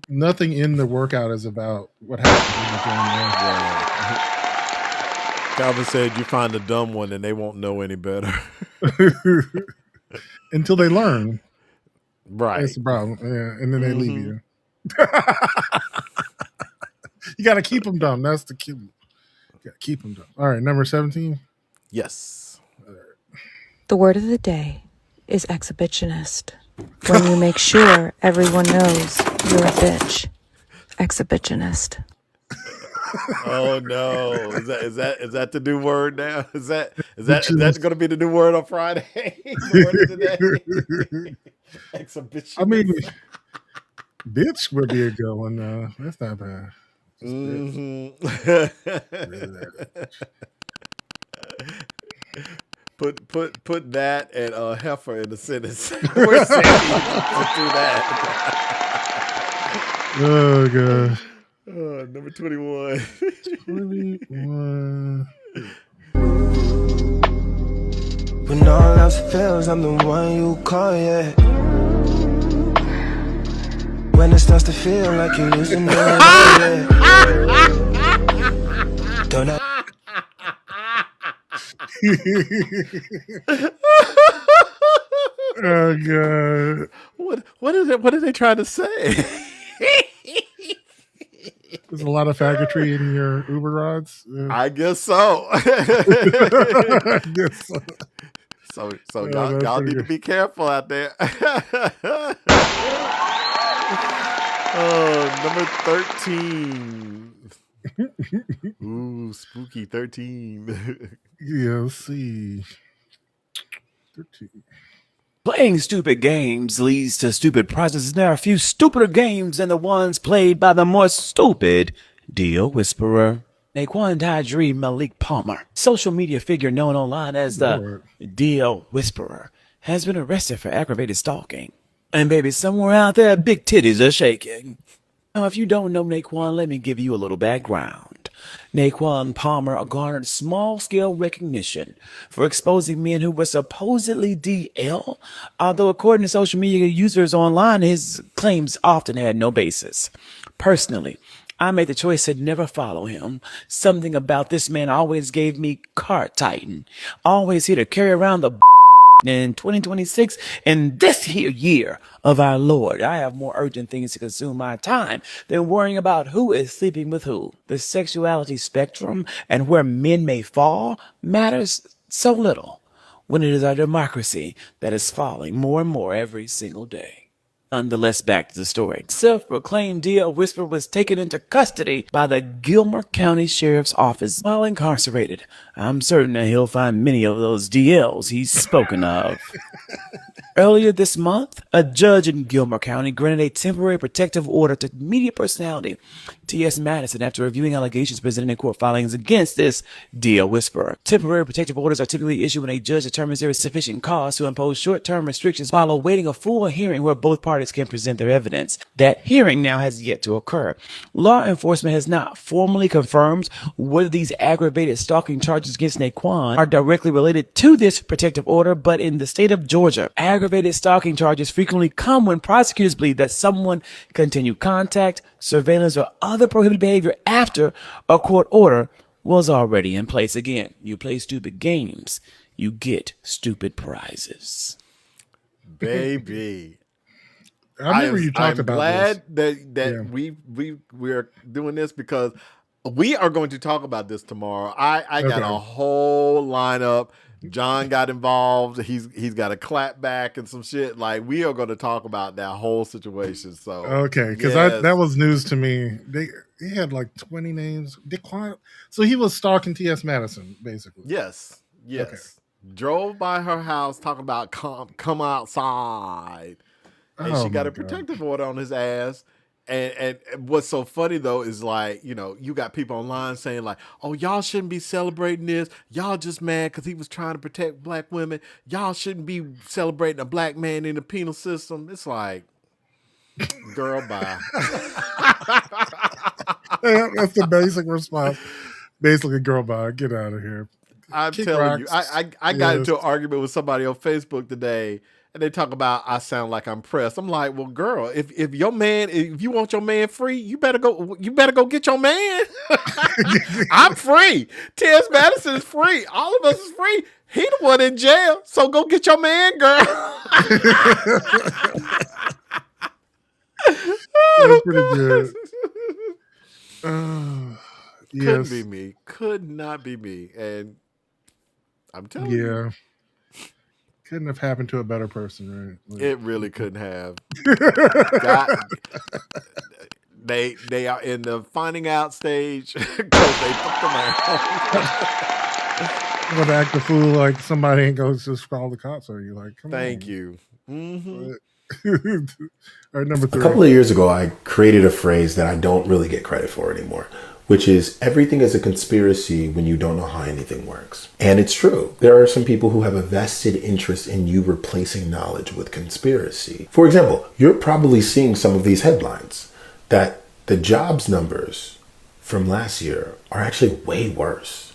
Nothing in the workout is about what happens in the gym. Calvin said you find a dumb one and they won't know any better. Until they learn. Right. That's the problem. Yeah, and then they leave you. You got to keep them dumb. That's the key. You got to keep them dumb. All right, number 17. Yes. The word of the day is exhibitionist. When you make sure everyone knows you're a bitch. Exhibitionist. Oh no! Is that the new word now? Is that going to be the new word on Friday? The word of the day. Exhibition. I mean, Bitch would be a good one. That's not bad. Put that and heifer in the sentence. We're saying to do that. Oh god. Number 21. 21. When all else fails, I'm the one you call, yeah. When it starts to feel like you're losing it, yeah. Don't I- Oh god. What are they trying to say? There's a lot of faggotry in your Uber rides. I guess so. I guess so. So Yeah, y'all that's need pretty to be careful out there. Number 13. Ooh, spooky 13. Yeah, let's see. 13. Playing stupid games leads to stupid prizes, and there are a few stupider games than the ones played by the more stupid Deal Whisperer. Naquan Tydree Malik Palmer, social media figure known online as the Deal Whisperer, has been arrested for aggravated stalking. And baby, somewhere out there, big titties are shaking. Now, if you don't know Naquan, let me give you a little background. Naquan Palmer garnered small-scale recognition for exposing men who were supposedly DL, although according to social media users online, his claims often had no basis. Personally, I made the choice to never follow him. Something about this man always gave me cart tighten. Always here to carry around the in 2026, in this here year of our Lord, I have more urgent things to consume my time than worrying about who is sleeping with who. The sexuality spectrum and where men may fall matters so little when it is our democracy that is falling more and more every single day. Nonetheless, back to the story. Self-proclaimed Deal Whisperer was taken into custody by the Gilmer County Sheriff's Office while incarcerated. I'm certain that he'll find many of those DLs he's spoken of. Earlier this month, a judge in Gilmer County granted a temporary protective order to media personality T.S. Madison after reviewing allegations presented in court filings against this Deal Whisperer. Temporary protective orders are typically issued when a judge determines there is sufficient cause to impose short-term restrictions while awaiting a full hearing where both parties can present their evidence. That hearing now has yet to occur. Law enforcement has not formally confirmed whether these aggravated stalking charges against Naquan are directly related to this protective order, but in the state of Georgia, aggravated stalking charges frequently come when prosecutors believe that someone continued contact, surveillance, or other prohibited behavior after a court order was already in place. Again, you play stupid games, you get stupid prizes. Baby. I remember you talked about glad this. that we're doing this because we are going to talk about this tomorrow. I got a whole lineup. John got involved. He's got a clap back and some shit. Like, we are going to talk about that whole situation. So okay, because that was news to me. He had like 20 names. So he was stalking T.S. Madison, basically. Yes. Okay. Drove by her house talking about come outside. And she got a protective order on his ass. And what's so funny, though, is like, you know, you got people online saying like, oh, y'all shouldn't be celebrating this. Y'all just mad because he was trying to protect black women. Y'all shouldn't be celebrating a black man in the penal system. It's like, girl, bye. That's the basic response. Basically, girl, bye. Get out of here. I'm telling you, I got into an argument with somebody on Facebook today. And they talk about I sound like I'm pressed. I'm like, well, girl, if you want your man free, you better go get your man. I'm free. T.S. Madison is free. All of us is free. He the one in jail. So go get your man, girl. That's pretty good. Couldn't be me. Could not be me. And I'm telling you. Yeah. Couldn't have happened to a better person, right? It really couldn't have. They are in the finding out stage because they fucked around. I'm gonna act a fool like somebody ain't gonna just call the cops on you. Like, come on. Thank you. Mm-hmm. All right, number A 3. couple of years ago, I created a phrase that I don't really get credit for anymore, which is everything is a conspiracy when you don't know how anything works. And it's true. There are some people who have a vested interest in you replacing knowledge with conspiracy. For example, you're probably seeing some of these headlines that the jobs numbers from last year are actually way worse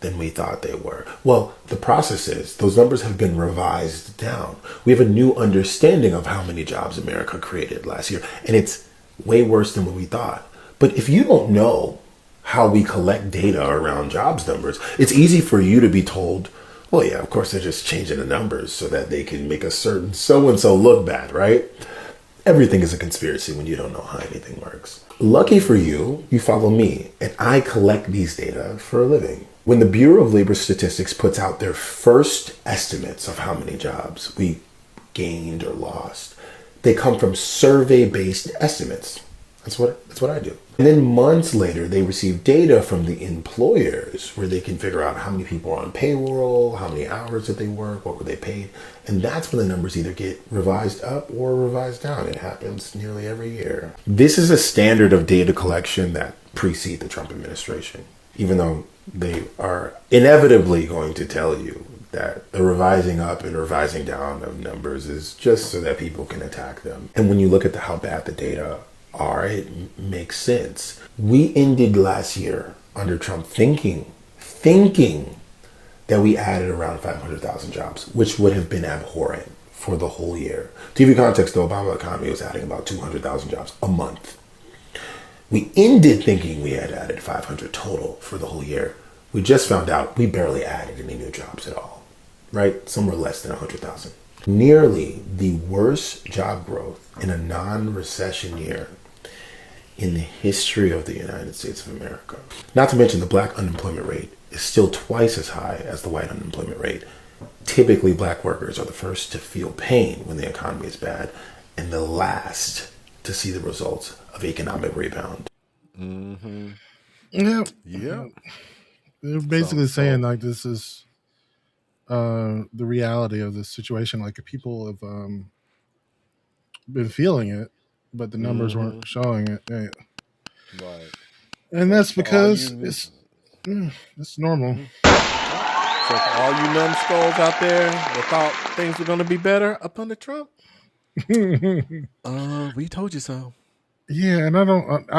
than we thought they were. Well, the process is those numbers have been revised down. We have a new understanding of how many jobs America created last year, and it's way worse than what we thought. But if you don't know how we collect data around jobs numbers, it's easy for you to be told, well, yeah, of course they're just changing the numbers so that they can make a certain so-and-so look bad, right? Everything is a conspiracy when you don't know how anything works. Lucky for you, you follow me, and I collect these data for a living. When the Bureau of Labor Statistics puts out their first estimates of how many jobs we gained or lost, they come from survey-based estimates. That's what I do. And then months later, they receive data from the employers where they can figure out how many people are on payroll, how many hours did they work, what were they paid. And that's when the numbers either get revised up or revised down. It happens nearly every year. This is a standard of data collection that precede the Trump administration, even though they are inevitably going to tell you that the revising up and revising down of numbers is just so that people can attack them. And when you look at how bad the data are, it makes sense. We ended last year under Trump thinking that we added around 500,000 jobs, which would have been abhorrent for the whole year. To give you context, the Obama economy was adding about 200,000 jobs a month. We ended thinking we had added 500 total for the whole year. We just found out we barely added any new jobs at all, right? Somewhere less than 100,000. Nearly the worst job growth in a non-recession year in the history of the United States of America. Not to mention the black unemployment rate is still twice as high as the white unemployment rate. Typically, black workers are the first to feel pain when the economy is bad and the last to see the results of economic rebound. Mm-hmm. Yeah. They're basically saying like this is the reality of this situation. Like people have been feeling it, but the numbers weren't showing it. Yeah. Right. And that's because it's normal. So for all you numbskulls out there that thought things were going to be better up under Trump, we told you so. Yeah, and I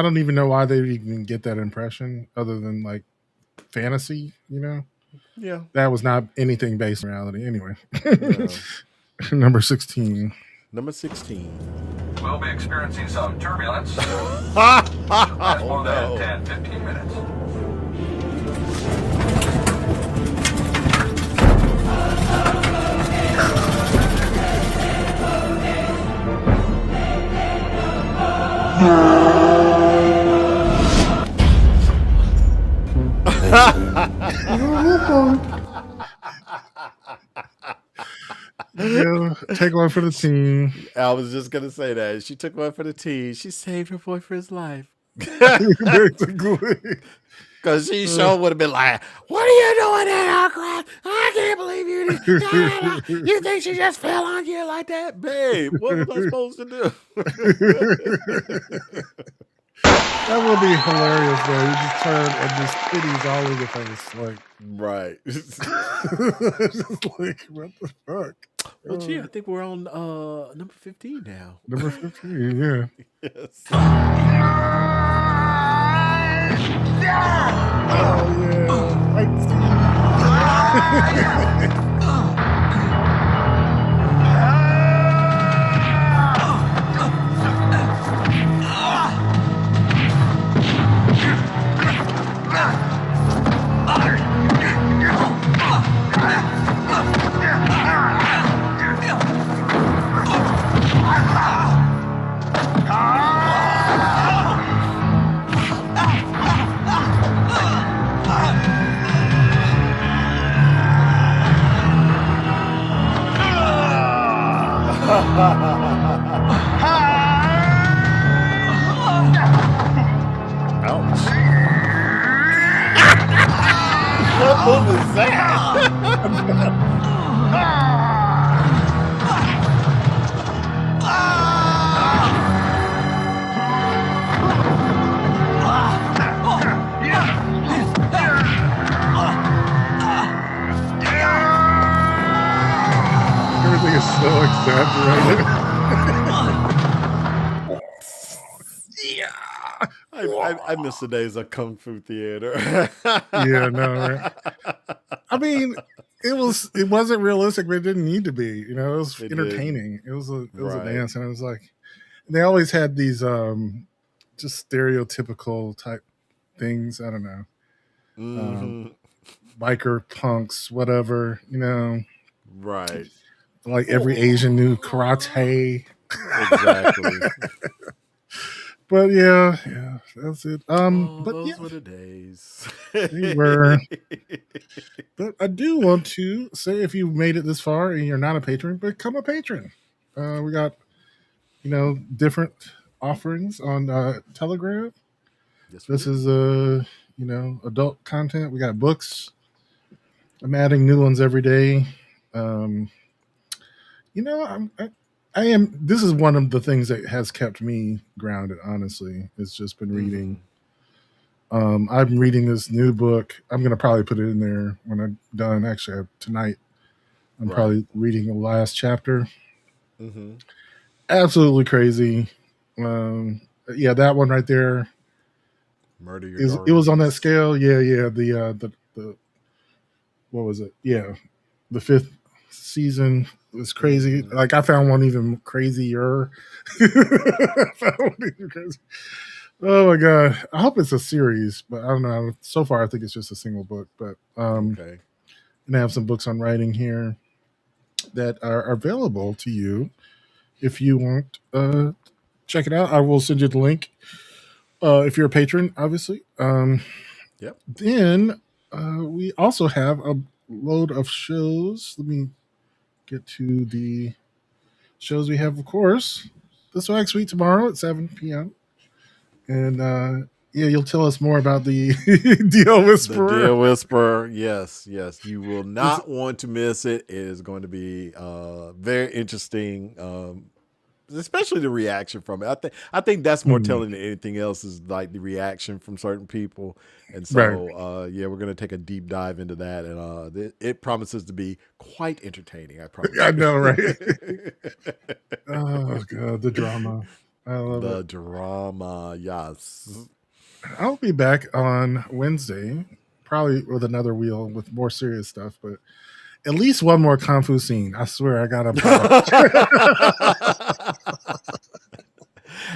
don't even know why they even get that impression other than like fantasy, you know? Yeah. That was not anything based in reality anyway. No. Number 16. Number 16. We'll be experiencing some turbulence. Last more than 10, 15 minutes. Yeah, take one for the team. I was just gonna say that. She took one for the team. She saved her boyfriend's life. Basically. Because she sure would have been like, "What are you doing there, Alcross? I can't believe you did. You think she just fell on you like that? Babe, what was I supposed to do?" That would be hilarious, though. You just turn and just titties all over the face. Like, right. Just like, what the fuck? Well, gee, I think we're on number 15 now. Number 15, yeah. Yes. Oh, yeah. What move is that? I miss the days of Kung Fu theater. Yeah, no. Right? I mean, it wasn't realistic, but it didn't need to be. You know, it was entertaining. It was a dance, and it was like they always had these just stereotypical type things. I don't know, biker punks, whatever. You know, right? Like every Asian knew karate. Exactly. But yeah, that's it. But those were the days. They were. But I do want to say, if you made it this far and you're not a patron, become a patron. We got, different offerings on Telegram. This is adult content. We got books. I'm adding new ones every day. This is one of the things that has kept me grounded, honestly. It's just been reading. I'm reading this new book. I'm going to probably put it in there when I'm done. Actually, tonight, I'm probably reading the last chapter. Absolutely crazy. That one right there. Murder Your It was on that scale. Yeah. The what was it? Yeah. The 5th season was crazy. Like I found one even crazier. Oh my god! I hope it's a series, but I don't know. So far, I think it's just a single book. But okay, and I have some books on writing here that are available to you if you want. Check it out. I will send you the link if you're a patron, obviously. Yep. Then we also have a load of shows. Let me get to the shows we have, of course. The Swag Suite tomorrow at 7 p.m. And you'll tell us more about the DL Whisperer. The DL Whisperer, yes. You will not want to miss it. It is going to be very interesting, especially the reaction from it. I think that's more telling than anything else, is like the reaction from certain people. And so, we're going to take a deep dive into that, and it promises to be quite entertaining. I promise. I know, right? Oh god, the drama. I love the it. drama, yes. I'll be back on Wednesday, probably with another wheel with more serious stuff, but at least one more Kung Fu scene. I swear I got to.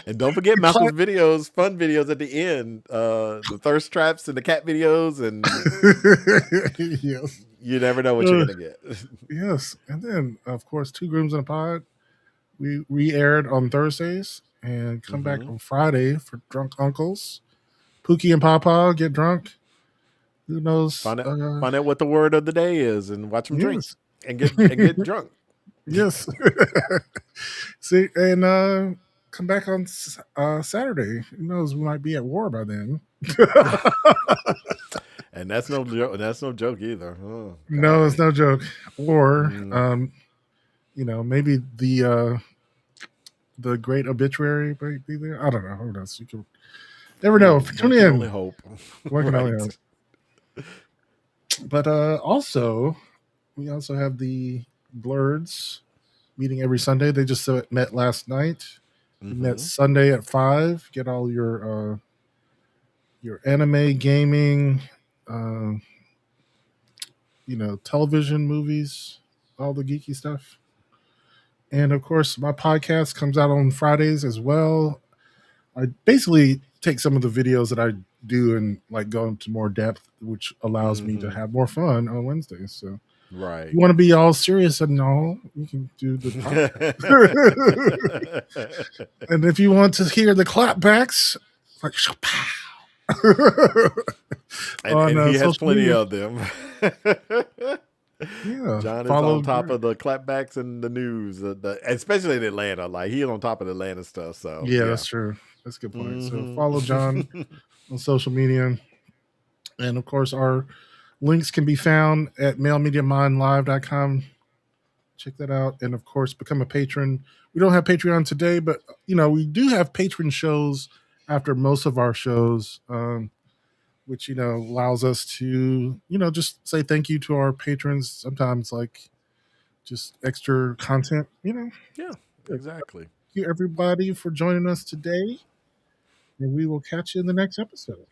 And don't forget Malcolm's videos, fun videos at the end. The thirst traps and the cat videos, and yes. You never know what you're gonna get. Yes. And then of course, 2 Grooms in a Pod. We re-aired on Thursdays and come back on Friday for Drunk Uncles. Pookie and Pawpaw get drunk. Who knows? Find out what the word of the day is and watch them drink and get drunk. Yes. See, and come back on Saturday. Who knows? We might be at war by then. And that's no joke. That's no joke either. Oh, no, it's no joke. Or maybe the great obituary might be there. I don't know. Who knows? You can never know. Tune in. Only hope. One can only hope. But also, we also have the Blurds meeting every Sunday. They just met last night. We met Sunday at 5. Get all your anime, gaming, television, movies, all the geeky stuff. And of course, my podcast comes out on Fridays as well. I basically take some of the videos that I do and like go into more depth, which allows me to have more fun on Wednesdays. So, right, you want to be all serious and all, you can do the and if you want to hear the clapbacks, like and he has plenty media. Of them. Yeah, John is on top of the clapbacks and the news, especially in Atlanta. Like he's on top of the Atlanta stuff. So yeah, that's true. That's a good point. So follow John on social media, and of course our links can be found at mailmediamindlive.com. Check that out, and of course become a patron. We don't have Patreon today, but we do have patron shows after most of our shows. Which allows us to just say thank you to our patrons. Sometimes like just extra content, Yeah, exactly. Thank you everybody for joining us today, and we will catch you in the next episode.